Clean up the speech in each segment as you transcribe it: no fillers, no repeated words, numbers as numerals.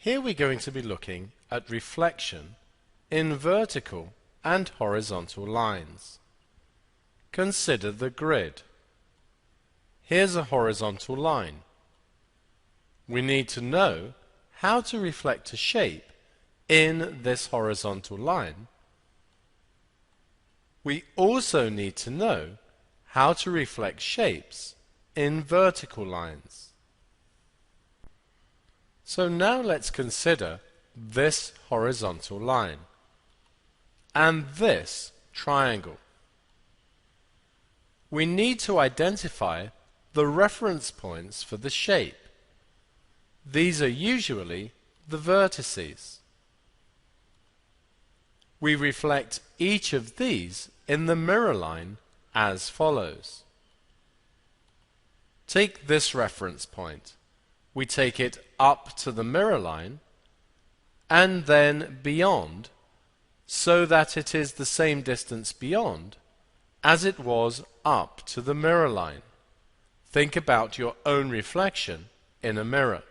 Here we're going to be looking at reflection in vertical and horizontal lines. Consider the grid. Here's a horizontal line. We need to know how to reflect a shape in this horizontal line. We also need to know how to reflect shapes in vertical lines. So now let's consider this horizontal line and this triangle. We need to identify the reference points for the shape. These are usually the vertices. We reflect each of these in the mirror line as follows. Take this reference point. We take it up to the mirror line and then beyond, so that it is the same distance beyond as it was up to the mirror line. Think about your own reflection in a mirror.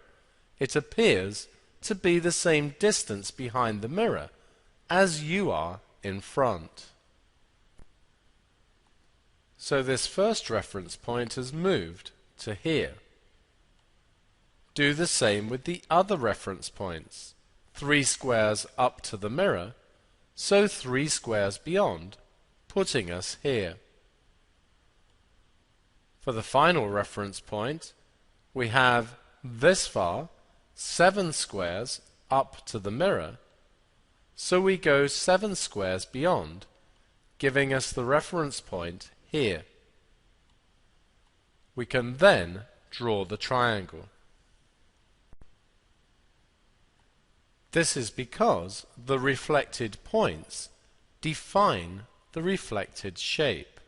It appears to be the same distance behind the mirror as you are in front. So this first reference point has moved to here. Do the same with the other reference points. 3 squares up to the mirror, so 3 squares beyond, putting us here. For the final reference point, we have this far, 7 squares up to the mirror, so we go 7 squares beyond, giving us the reference point here. We can then draw the triangle. This is because the reflected points define the reflected shape.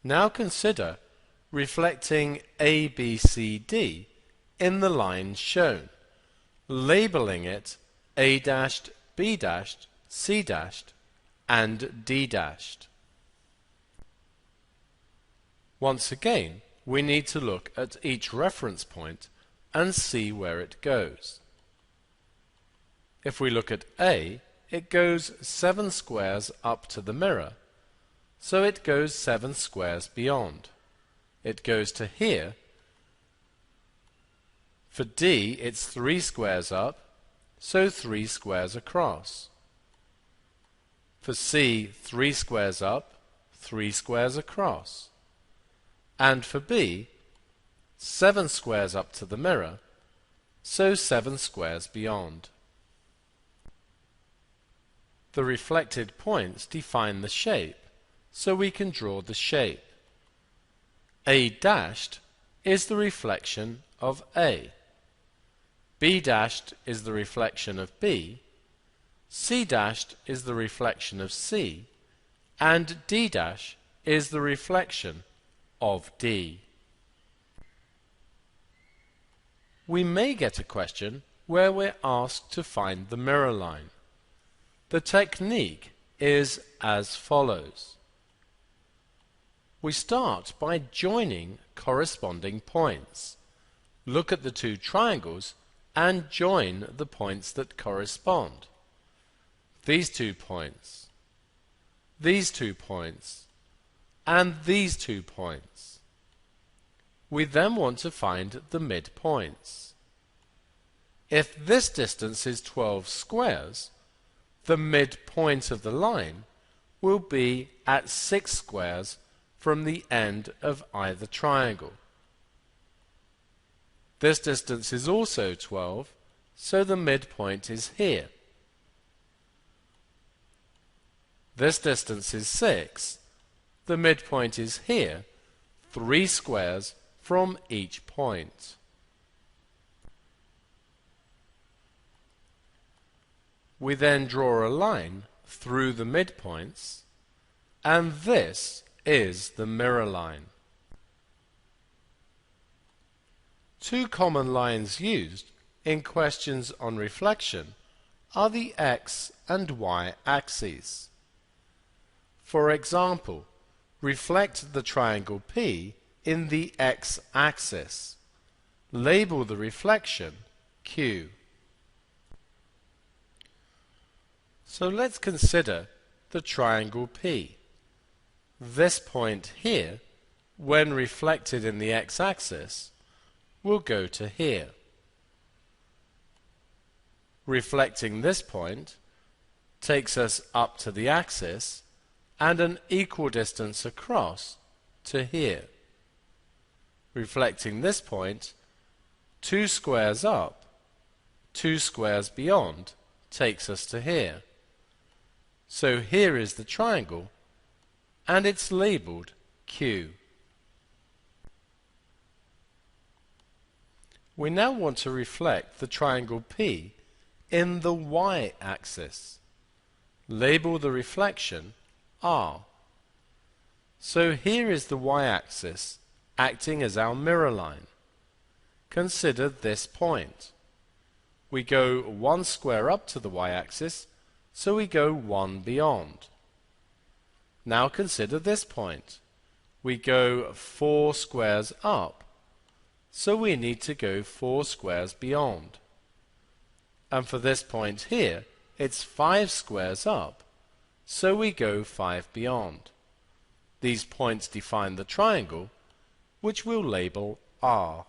Now consider reflecting A, B, C, D in the line shown, labeling it A dashed, B dashed, C dashed, and D dashed. Once again, we need to look at each reference point and see where it goes. If we look at A, it goes 7 squares up to the mirror, so it goes 7 squares beyond. It goes to here. For D, it's 3 squares up, so 3 squares across. For C, 3 squares up, 3 squares across. And for B, 7 squares up to the mirror, so 7 squares beyond. The reflected points define the shape, so we can draw the shape. A dashed is the reflection of A. B dashed is the reflection of B. C dashed is the reflection of C. And D dash is the reflection of D. We may get a question where we're asked to find the mirror line. The technique is as follows. We start by joining corresponding points. Look at the two triangles and join the points that correspond. These 2 points, these 2 points, and these 2 points. We then want to find the midpoints. If this distance is 12 squares, the midpoint of the line will be at 6 squares from the end of either triangle. This distance is also 12, so the midpoint is here. This distance is 6. The midpoint is here, 3 squares from each point. We then draw a line through the midpoints, and this is the mirror line. 2 common lines used in questions on reflection are the x and y axes. For example, reflect the triangle P in the x-axis. Label the reflection Q. So let's consider the triangle P. This point here, when reflected in the x-axis, will go to here. Reflecting this point takes us up to the axis and an equal distance across to here. Reflecting this point, 2 squares up, 2 squares beyond takes us to here. So here is the triangle, and it's labelled Q. We now want to reflect the triangle P in the y-axis. Label the reflection R. So here is the y-axis acting as our mirror line. Consider this point. We go 1 square up to the y-axis, so we go 1 beyond. Now consider this point. We go 4 squares up, so we need to go 4 squares beyond. And for this point here, it's 5 squares up, so we go 5 beyond. These points define the triangle, which we'll label R.